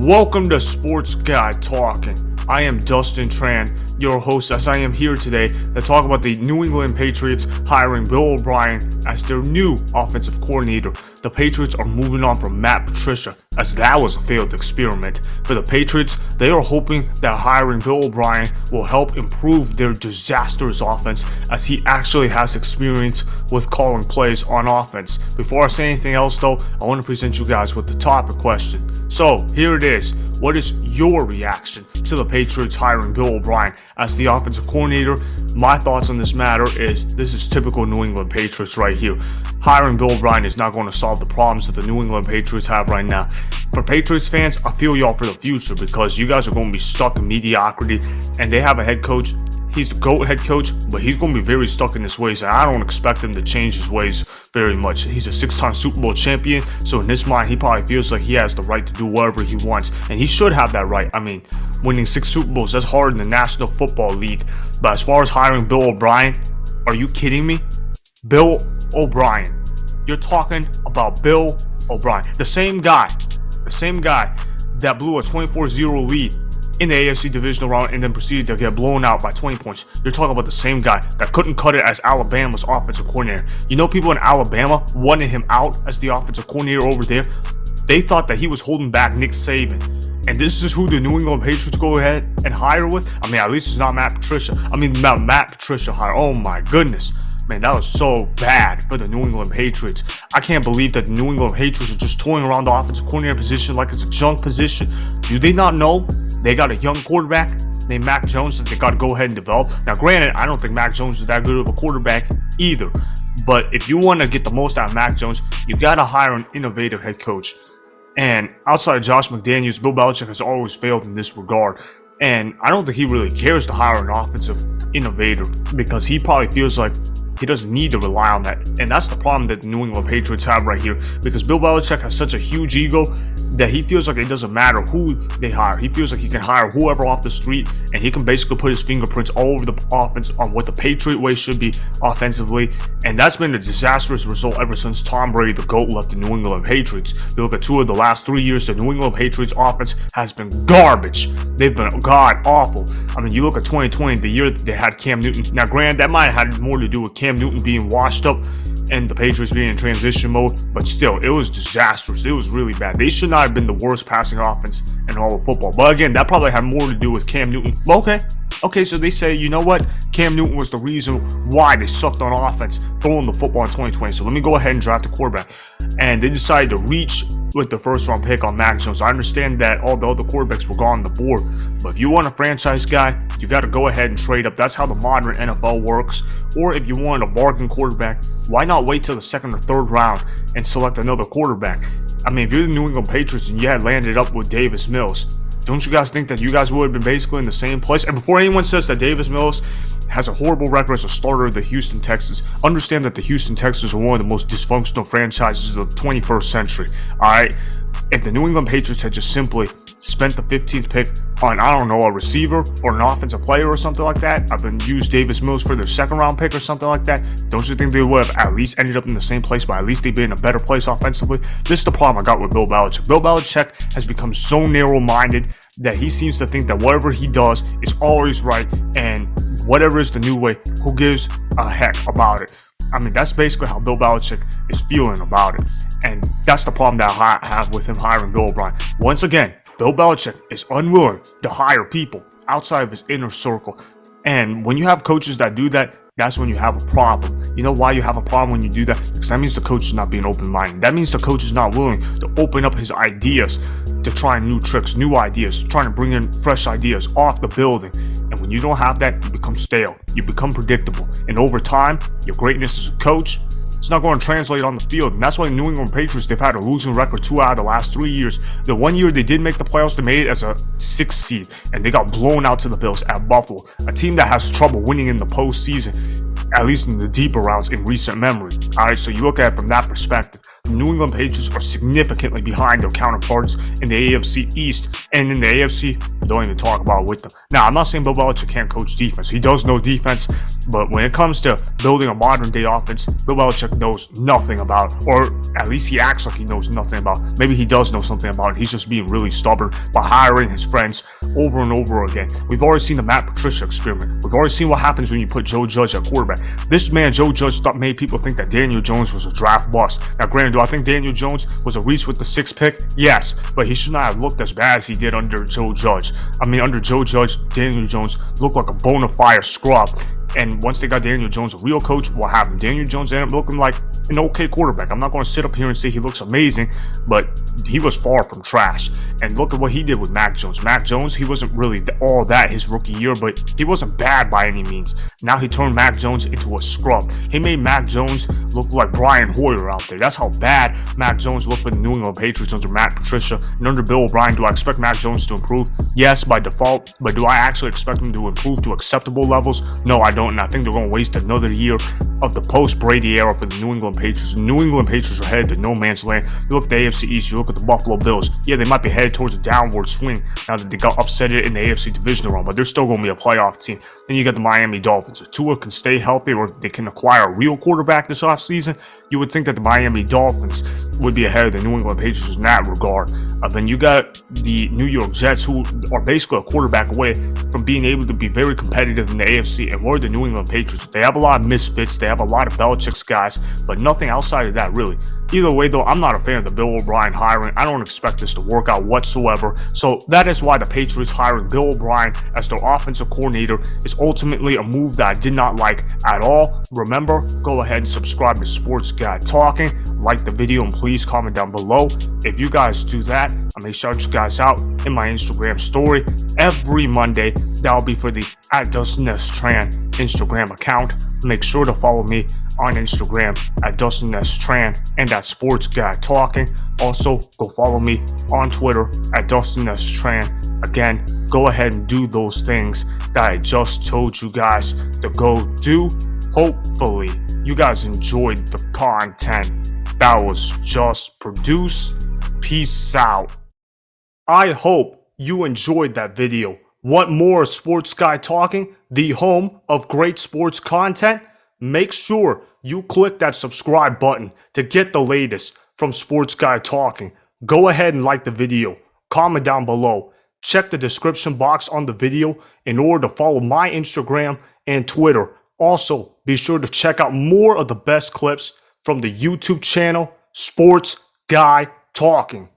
Welcome to Sports Guy Talking. I am Dustin Tran, your host, as I am here today to talk about the New England Patriots hiring Bill O'Brien as their new offensive coordinator. The Patriots are moving on from Matt Patricia, as that was a failed experiment. For the Patriots, they are hoping that hiring Bill O'Brien will help improve their disastrous offense, as he actually has experience with calling plays on offense. Before I say anything else though, I want to present you guys with the topic question. So here it is. What is your reaction to the Patriots hiring Bill O'Brien as the offensive coordinator? My thoughts on this matter is this is typical New England Patriots right here. Hiring Bill O'Brien is not going to solve the problems that the New England Patriots have right now. For Patriots fans, I feel y'all for the future because you guys are going to be stuck in mediocrity, and they have a head coach. He's the GOAT head coach, but he's going to be very stuck in his ways, and I don't expect him to change his ways very much. He's a 6-time Super Bowl champion, so in his mind, he probably feels like he has the right to do whatever he wants, and he should have that right. I mean, winning 6 Super Bowls, that's hard in the National Football League. But as far as hiring Bill O'Brien, are you kidding me? Bill O'Brien. You're talking about Bill O'Brien. The same guy that blew a 24-0 lead in the AFC divisional round and then proceeded to get blown out by 20 points. You're talking about the same guy that couldn't cut it as Alabama's offensive coordinator. You know, people in Alabama wanted him out as the offensive coordinator over there. They thought that he was holding back Nick Saban. And this is who the New England Patriots go ahead and hire with? I mean, at least it's not Matt Patricia. Matt Patricia hire. Oh my goodness. Man, that was so bad for the New England Patriots. I can't believe that the New England Patriots are just toying around the offensive coordinator position like it's a junk position. Do they not know they got a young quarterback named Mac Jones that they got to go ahead and develop? Now, granted, I don't think Mac Jones is that good of a quarterback either. But if you want to get the most out of Mac Jones, you got to hire an innovative head coach. And outside of Josh McDaniels, Bill Belichick has always failed in this regard. And I don't think he really cares to hire an offensive innovator because he probably feels like he doesn't need to rely on that. And that's the problem that the New England Patriots have right here, because Bill Belichick has such a huge ego that he feels like it doesn't matter who they hire. He feels like he can hire whoever off the street, and he can basically put his fingerprints all over the offense on what the Patriot way should be offensively. And that's been a disastrous result ever since Tom Brady, the GOAT, left the New England Patriots. You look at 2 of the last 3 years, the New England Patriots offense has been garbage. They've been god awful. I mean, you look at 2020, the year that they had Cam Newton. Now, granted, that might have had more to do with Cam Newton being washed up and the Patriots being in transition mode, but still, it was disastrous. It was really bad. They should not have been the worst passing offense in all of football. But again, that probably had more to do with Cam Newton. But okay, so they say, you know what? Cam Newton was the reason why they sucked on offense throwing the football in 2020. So let me go ahead and draft a quarterback. And they decided to reach with the first-round pick on Mac Jones. I understand that all the other quarterbacks were gone on the board, but if you want a franchise guy, you got to go ahead and trade up. That's how the modern NFL works. Or if you want a bargain quarterback, why not wait till the 2nd or 3rd round and select another quarterback? I mean, if you're the New England Patriots and you had landed up with Davis Mills, don't you guys think that you guys would have been basically in the same place? And before anyone says that Davis Mills has a horrible record as a starter of the Houston Texans, understand that the Houston Texans are one of the most dysfunctional franchises of the 21st century. All right, if the New England Patriots had just simply spent the 15th pick on, I don't know, a receiver or an offensive player or something like that, I've been used Davis Mills for their 2nd round pick or something like that, don't you think they would have at least ended up in the same place, but at least they'd be in a better place offensively? This is the problem I got with Bill Belichick. Bill Belichick has become so narrow-minded that he seems to think that whatever he does is always right, and whatever is the new way, who gives a heck about it? I mean, that's basically how Bill Belichick is feeling about it. And that's the problem that I have with him hiring Bill O'Brien. Once again, Bill Belichick is unwilling to hire people outside of his inner circle. And when you have coaches that do that, that's when you have a problem. You know why you have a problem when you do that? Because that means the coach is not being open-minded. That means the coach is not willing to open up his ideas to try new tricks, new ideas, trying to bring in fresh ideas off the building. And when you don't have that, you become stale. You become predictable. And over time, your greatness as a coach, it's not going to translate on the field. And that's why the New England Patriots, they've had a losing record 2 out of the last 3 years. The 1 year they did make the playoffs, they made it as a 6th seed. And they got blown out to the Bills at Buffalo. A team that has trouble winning in the postseason, at least in the deeper rounds in recent memory. Alright, so you look at it from that perspective. the New England Patriots are significantly behind their counterparts in the AFC East, and in the AFC, don't even talk about it with them. Now, I'm not saying Bill Belichick can't coach defense. He does know defense, but when it comes to building a modern-day offense, Bill Belichick knows nothing about it, or at least he acts like he knows nothing about it. Maybe he does know something about it. He's just being really stubborn by hiring his friends over and over again. We've already seen the Matt Patricia experiment. We've already seen what happens when you put Joe Judge at quarterback. This man, Joe Judge, made people think that Daniel Jones was a draft bust. Now, granted, do I think Daniel Jones was a reach with the 6th pick? Yes, but he should not have looked as bad as he did under Joe Judge. I mean, under Joe Judge, Daniel Jones looked like a bona fide scrub. And once they got Daniel Jones, a real coach, what happened? Daniel Jones ended up looking like an okay quarterback. I'm not going to sit up here and say he looks amazing, but he was far from trash. And look at what he did with Mac Jones. Mac Jones, he wasn't really all that his rookie year, but he wasn't bad by any means. Now he turned Mac Jones into a scrub. He made Mac Jones look like Brian Hoyer out there. That's how bad Mac Jones looked for the New England Patriots under Matt Patricia. And under Bill O'Brien, do I expect Mac Jones to improve? Yes, by default. But do I actually expect him to improve to acceptable levels? No, I don't. And I think they're going to waste another year of the post-Brady era for the New England Patriots. The New England Patriots are headed to no man's land. You look at the AFC East, you look at the Buffalo Bills. Yeah, they might be headed towards a downward swing now that they got upset in the AFC divisional round, but they're still going to be a playoff team. Then you got the Miami Dolphins. If Tua can stay healthy or they can acquire a real quarterback this offseason, you would think that the Miami Dolphins would be ahead of the New England Patriots in that regard. Then you got the New York Jets, who are basically a quarterback away from being able to be very competitive in the AFC. And we're the New England Patriots. They have a lot of misfits. They have a lot of Belichick's guys, but nothing outside of that, really. Either way, though, I'm not a fan of the Bill O'Brien hiring. I don't expect this to work out whatsoever. So that is why the Patriots hiring Bill O'Brien as their offensive coordinator is ultimately a move that I did not like at all. Remember, go ahead and subscribe to Sports Guy Talking. Like the video and please comment down below. If you guys do that, I may shout you guys out in my Instagram story every Monday. That'll be for the @Dustin Instagram account. Make sure to follow me on Instagram @Dustin Tran and Sports Guy Talking. Also, go follow me on Twitter @Dustin Tran. Again, go ahead and do those things that I just told you guys to go do. Hopefully, you guys enjoyed the content that was just produced. Peace out. I hope you enjoyed that video. Want more Sports Guy Talking, the home of great sports content? Make sure you click that subscribe button to get the latest from Sports Guy Talking. Go ahead and like the video. Comment down below. Check the description box on the video in order to follow my Instagram and Twitter. Also, be sure to check out more of the best clips from the YouTube channel, Sports Guy Talking.